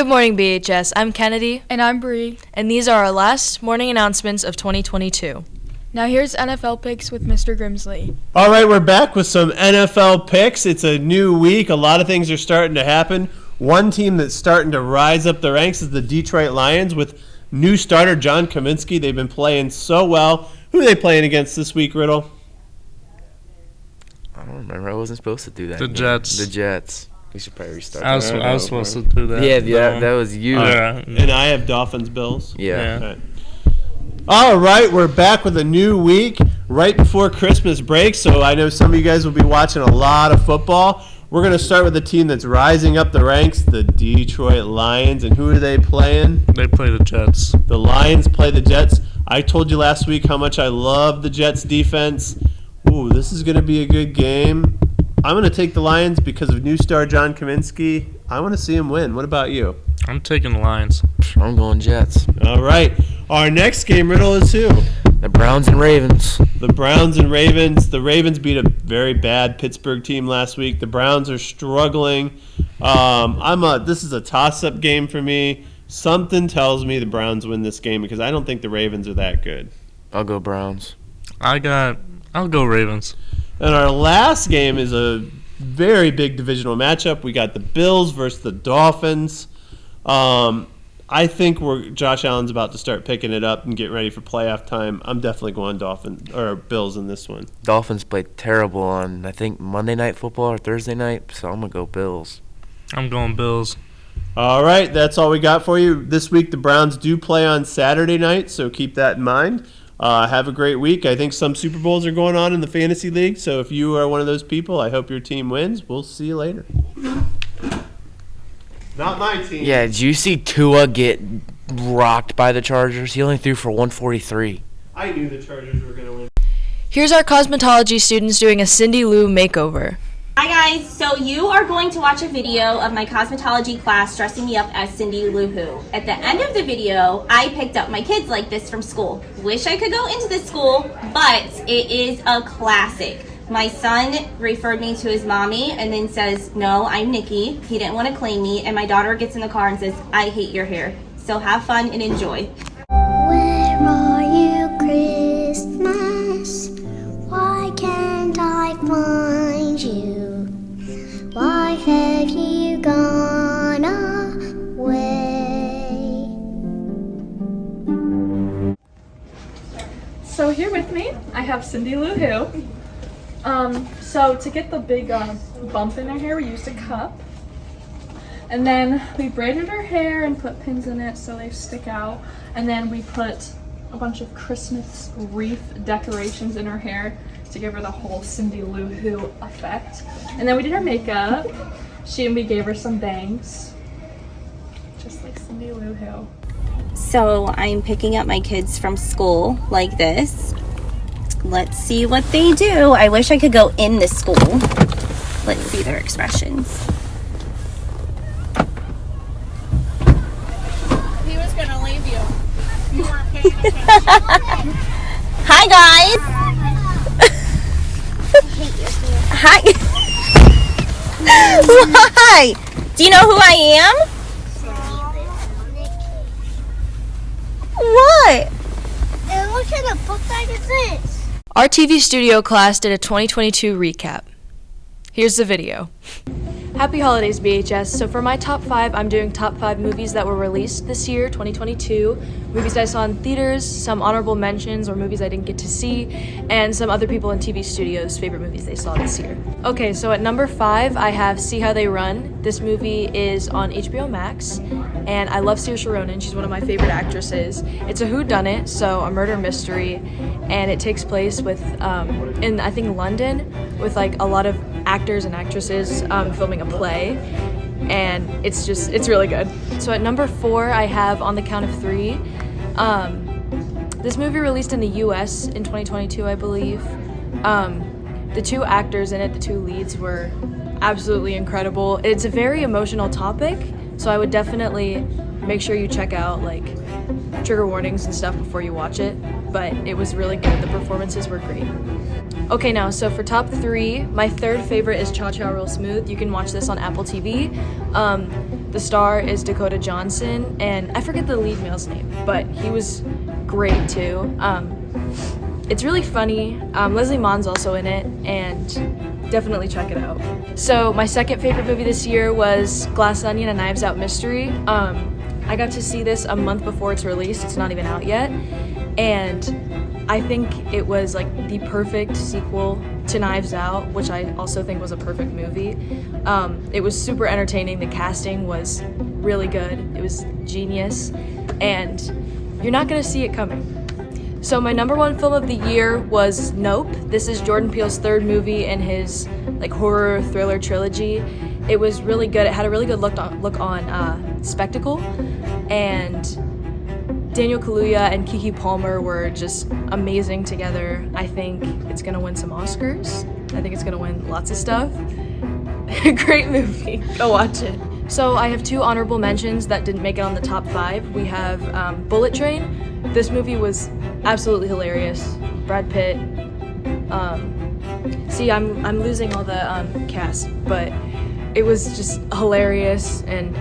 Morning BHS. I'm Kennedy. And I'm Bree. And these are our last morning announcements of 2022. Now here's NFL picks with Mr. Grimsley. All right, we're back with some NFL picks. It's a new week. A lot of things are starting to happen. One team that's starting to rise up the ranks is the Detroit Lions with new starter John Kaminsky. They've been playing so well. Who are they playing against this week, Riddle? I don't remember. I wasn't supposed to do that. The Jets. The Jets. We should probably restart. I was supposed to do that. Yeah, that was you. And I have Dolphins Bills. Yeah. All right, we're back with a new week right before Christmas break, so I know some of you guys will be watching a lot of football. We're going to start with a team that's rising up the ranks, the Detroit Lions. And who are they playing? They play the Jets. The Lions play the Jets. I told you last week how much I love the Jets defense. Ooh, this is going to be a good game. I'm going to take the Lions because of new star John Kaminsky. I want to see him win. What about you? I'm taking the Lions. I'm going Jets. All right. Our next game, Riddle, is who? The Browns and Ravens. The Browns and Ravens. The Ravens beat a very bad Pittsburgh team last week. The Browns are struggling. This is a toss-up game for me. Something tells me the Browns win this game because I don't think the Ravens are that good. I'll go Browns. I'll go Ravens. And our last game is a very big divisional matchup. We got the Bills versus the Dolphins. I think Josh Allen's about to start picking it up and getting ready for playoff time. I'm definitely going Bills in this one. Dolphins played terrible on, I think, Monday Night Football or Thursday night, so I'm going to go Bills. I'm going Bills. All right, that's all we got for you. This week the Browns do play on Saturday night, so keep that in mind. Have a great week. I think some Super Bowls are going on in the Fantasy League, so if you are one of those people, I hope your team wins. We'll see you later. Not my team. Yeah, did you see Tua get rocked by the Chargers? He only threw for 143. I knew the Chargers were going to win. Here's our cosmetology students doing a Cindy Lou makeover. Hi guys, so you are going to watch a video of my cosmetology class dressing me up as Cindy Lou Who. At the end of the video, I picked up my kids like this from school. Wish I could go into this school, but it is a classic. My son referred me to his mommy and then says, no, I'm Nikki. He didn't want to claim me. And my daughter gets in the car and says, I hate your hair. So have fun and enjoy. Where are you, Christmas? Why can't I find you? Why have you gone away? So here with me, I have Cindy Lou Who. So to get the big bump in her hair, we used a cup. And then we braided her hair and put pins in it so they stick out. And then we put a bunch of Christmas wreath decorations in her hair to give her the whole Cindy Lou Who effect. And then we did her makeup. We gave her some bangs, just like Cindy Lou Who. So I'm picking up my kids from school like this. Let's see what they do. I wish I could go in the school. Let's see their expressions. He was going to leave you. You weren't paying attention. Hi guys. Hi. Why? Do you know who I am? What? And what kind of book bag is this? Our TV studio class did a 2022 recap. Here's the video. Happy holidays, BHS. So for my top 5, I'm doing top 5 movies that were released this year, 2022. Movies I saw in theaters, some honorable mentions or movies I didn't get to see, and some other people in TV studios' favorite movies they saw this year. Okay, so at number 5, I have See How They Run. This movie is on HBO Max, and I love Saoirse Ronan. She's one of my favorite actresses. It's a whodunit, so a murder mystery, and it takes place in I think London, with like a lot of actors and actresses filming a play, and it's really good. So at number 4, I have On the Count of 3. This movie released in the US in 2022, I believe. The 2 actors in it, the 2 leads, were absolutely incredible. It's a very emotional topic, so I would definitely make sure you check out like trigger warnings and stuff before you watch it, but it was really good. The performances were great. Okay, now, so for top 3, my third favorite is Cha Cha Real Smooth. You can watch this on Apple TV. The star is Dakota Johnson, and I forget the lead male's name, but he was great too. It's really funny. Leslie Mann's also in it, and definitely check it out. So my second favorite movie this year was Glass Onion: A Knives Out Mystery. I got to see this a month before it's released. It's not even out yet, and I think it was like the perfect sequel to Knives Out, which I also think was a perfect movie. It was super entertaining. The casting was really good. It was genius, and you're not gonna see it coming. So my number one film of the year was Nope. This is Jordan Peele's third movie in his like horror thriller trilogy. It was really good. It had a really good look on spectacle, and Daniel Kaluuya and Keke Palmer were just amazing together. I think it's gonna win some Oscars. I think it's gonna win lots of stuff. Great movie. Go watch it. So I have two honorable mentions that didn't make it on the top 5. We have Bullet Train. This movie was absolutely hilarious. Brad Pitt. See, I'm losing all the cast, but it was just hilarious, and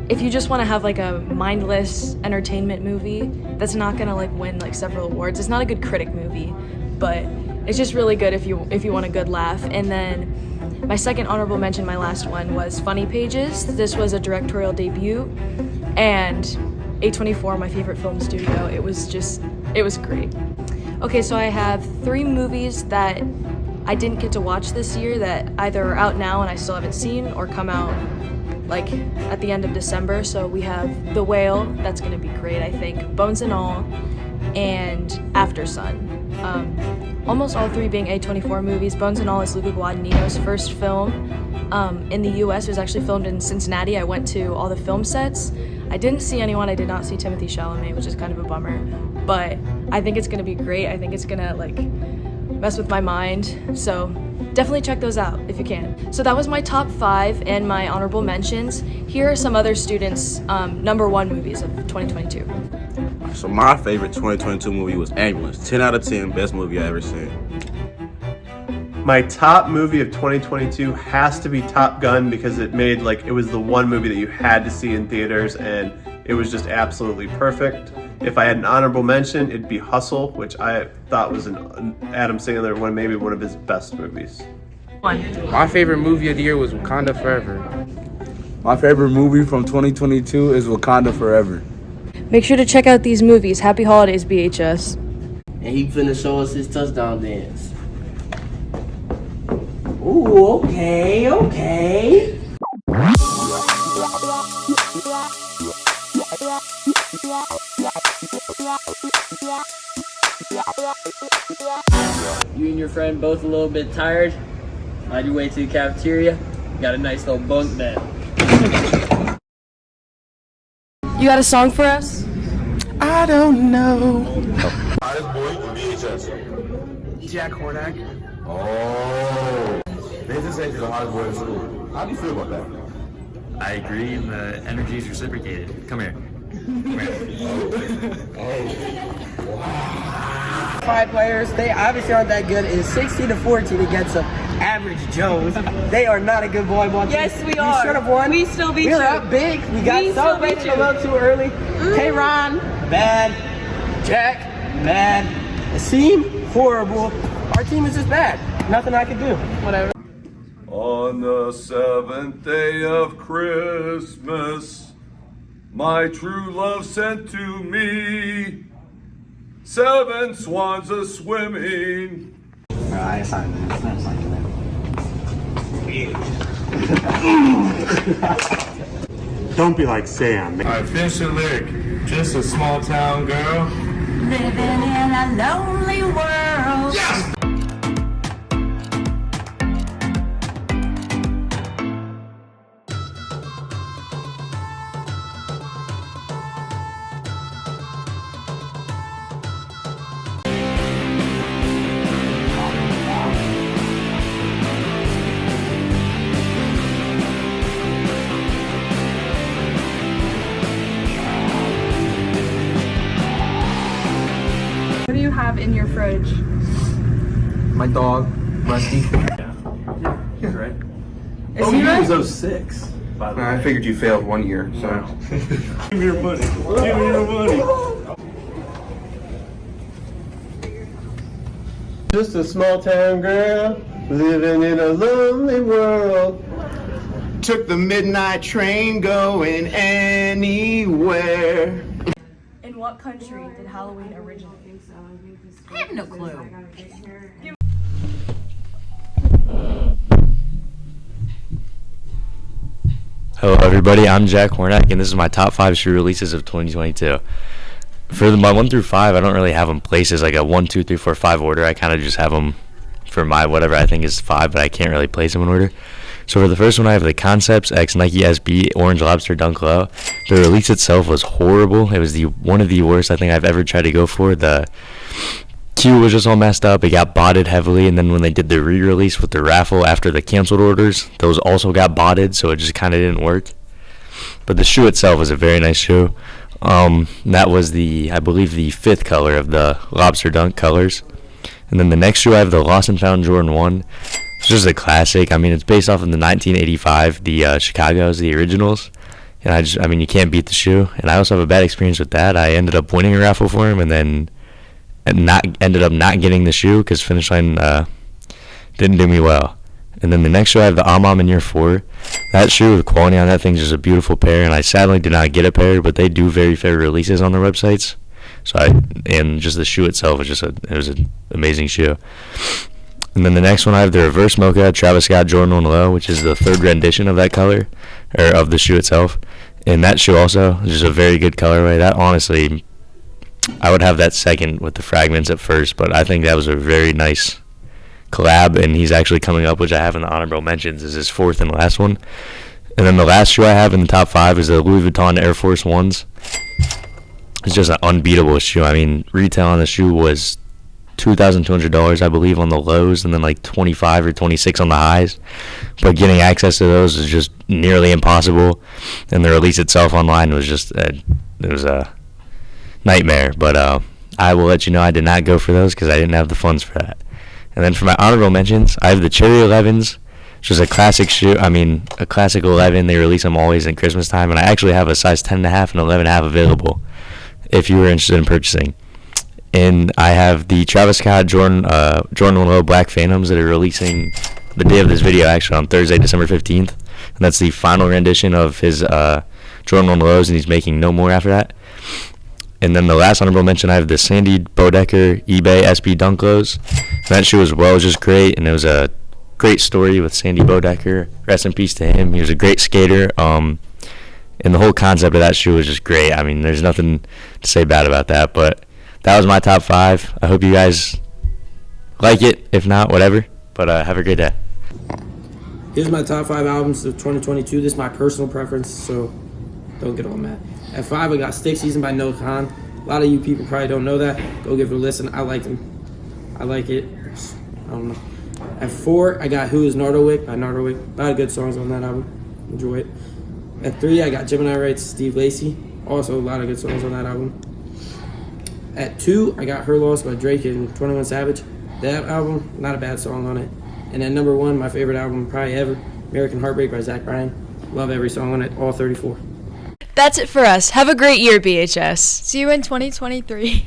if you just want to have like a mindless entertainment movie that's not gonna like win like several awards, it's not a good critic movie, but it's just really good if you want a good laugh. And then my second honorable mention, my last one, was Funny Pages. This was a directorial debut, and A24, my favorite film studio. It was great. Okay, so I have 3 movies that I didn't get to watch this year that either are out now and I still haven't seen, or come out like at the end of December. So we have The Whale, that's gonna be great, I think, Bones and All, and After Sun. Almost all 3 being A24 movies. Bones and All is Luca Guadagnino's first film in the US. It was actually filmed in Cincinnati. I went to all the film sets. I didn't see anyone. I did not see Timothée Chalamet, which is kind of a bummer, but I think it's gonna be great. I think it's gonna like mess with my mind, so definitely check those out if you can. So that was my top 5 and my honorable mentions. Here are some other students' number 1 movies of 2022. So my favorite 2022 movie was Ambulance. 10 out of 10, best movie I ever seen. My top movie of 2022 has to be Top Gun, because it was the one movie that you had to see in theaters, and it was just absolutely perfect. If I had an honorable mention, it'd be Hustle, which I thought was an Adam Sandler one, maybe one of his best movies. My favorite movie of the year was Wakanda Forever. My favorite movie from 2022 is Wakanda Forever. Make sure to check out these movies. Happy holidays, BHS. And he finna show us his touchdown dance. Ooh, okay. You and your friend both a little bit tired. On your way to the cafeteria, got a nice little bunk bed. You got a song for us? I don't know. Hottest boy in BHS. Jack Hornak. Oh. They just said you're the hottest boy in school. How do you feel about that? I agree, and the energy is reciprocated. Come here. Come here. Oh. Wow. 5 players, they obviously aren't that good. It's 60-14 against some average Joes. They are not a good volleyball team. Yes, we are. We should have won. We still beat you. We were up big. We got celebrated a little too early. Hey, Ron, bad. Jack, bad. Asim, horrible. Our team is just bad. Nothing I can do. Whatever. On the 7th day of Christmas, my true love sent to me 7 swans a swimming. Alright, fine, man. It's not like that. Don't be like Sam. Alright, finish the lyric. Just a small town girl. Living in a lonely world. Yes! What do you have in your fridge? My dog, Rusty. He's right. Is he right? He was 06. by the way. I figured you failed 1 year, so. Give me your money. Give me your money. Just a small town girl living in a lonely world. Took the midnight train going anywhere. In what country did Halloween originate? I have no clue. Hello everybody, I'm Jack Hornack, and this is my top 5 shoe releases of 2022. For my 1 through 5, I don't really have them placed as like a 1, 2, 3, 4, 5 order. I kind of just have them for my whatever I think is 5, but I can't really place them in order. So for the first one, I have the Concepts X Nike SB Orange Lobster Dunk Low. The release itself was horrible. It was one of the worst I think I've ever tried to go for. The Q was just all messed up. It got botted heavily, and then when they did the re-release with the raffle after the canceled orders, those also got botted, so it just kind of didn't work. But the shoe itself was a very nice shoe. That was I believe the 5th color of the Lobster Dunk colors. And then the next shoe, I have the Lost and Found Jordan 1. It's just a classic. I mean, it's based off of the 1985, the Chicago's, the originals. And I mean, you can't beat the shoe. And I also have a bad experience with that. I ended up winning a raffle for him, and then ended up not getting the shoe because Finish Line didn't do me well. And then the next shoe, I have the Amam in year 4. That shoe, the quality on that thing is just a beautiful pair, and I sadly did not get a pair, but they do very fair releases on their websites. And just the shoe itself was it was an amazing shoe. And then the next one, I have the Reverse Mocha Travis Scott Jordan 1 Low, which is the 3rd rendition of that color, or of the shoe itself. And that shoe also is just a very good colorway. That honestly, I would have that second with the fragments at first, but I think that was a very nice collab, and he's actually coming up, which I have in the honorable mentions, is his 4th and last one. And then the last shoe I have in the top 5 is the Louis Vuitton Air Force Ones. It's just an unbeatable shoe. I mean, retail on the shoe was $2,200, I believe, on the lows, and then like 25 or 26 on the highs. But getting access to those is just nearly impossible, and the release itself online was just it was a nightmare. But I will let you know I did not go for those because I didn't have the funds for that. And then for my honorable mentions, I have the Cherry 11s, which is a classic shoe. I mean, a classic 11. They release them always in Christmas time, and I actually have a size 10.5 and 11.5 available if you were interested in purchasing. And I have the Travis Scott Jordan 1 Low Black Phantoms that are releasing the day of this video, actually, on Thursday, December 15th. And that's the final rendition of his Jordan 1 Lows, and he's making no more after that. And then the last honorable mention, I have the Sandy Bodecker eBay SB Dunk Lows. And that shoe as well was just great, and it was a great story with Sandy Bodecker. Rest in peace to him. He was a great skater. And the whole concept of that shoe was just great. I mean, there's nothing to say bad about that, but that was my top 5. I hope you guys like it. If not, whatever. But have a great day. Here's my top 5 albums of 2022. This is my personal preference, so don't get all mad. At 5, I got Stick Season by No Khan. A lot of you people probably don't know that. Go give it a listen. I like them. I like it. I don't know. At 4, I got Who Is Nardowick by Nardowick. A lot of good songs on that album. Enjoy it. At 3, I got Gemini Rights, Steve Lacy. Also a lot of good songs on that album. At 2, I got Her Loss by Drake and 21 Savage. That album, not a bad song on it. And at number 1, my favorite album probably ever, American Heartbreak by Zach Bryan. Love every song on it, all 34. That's it for us. Have a great year, BHS. See you in 2023.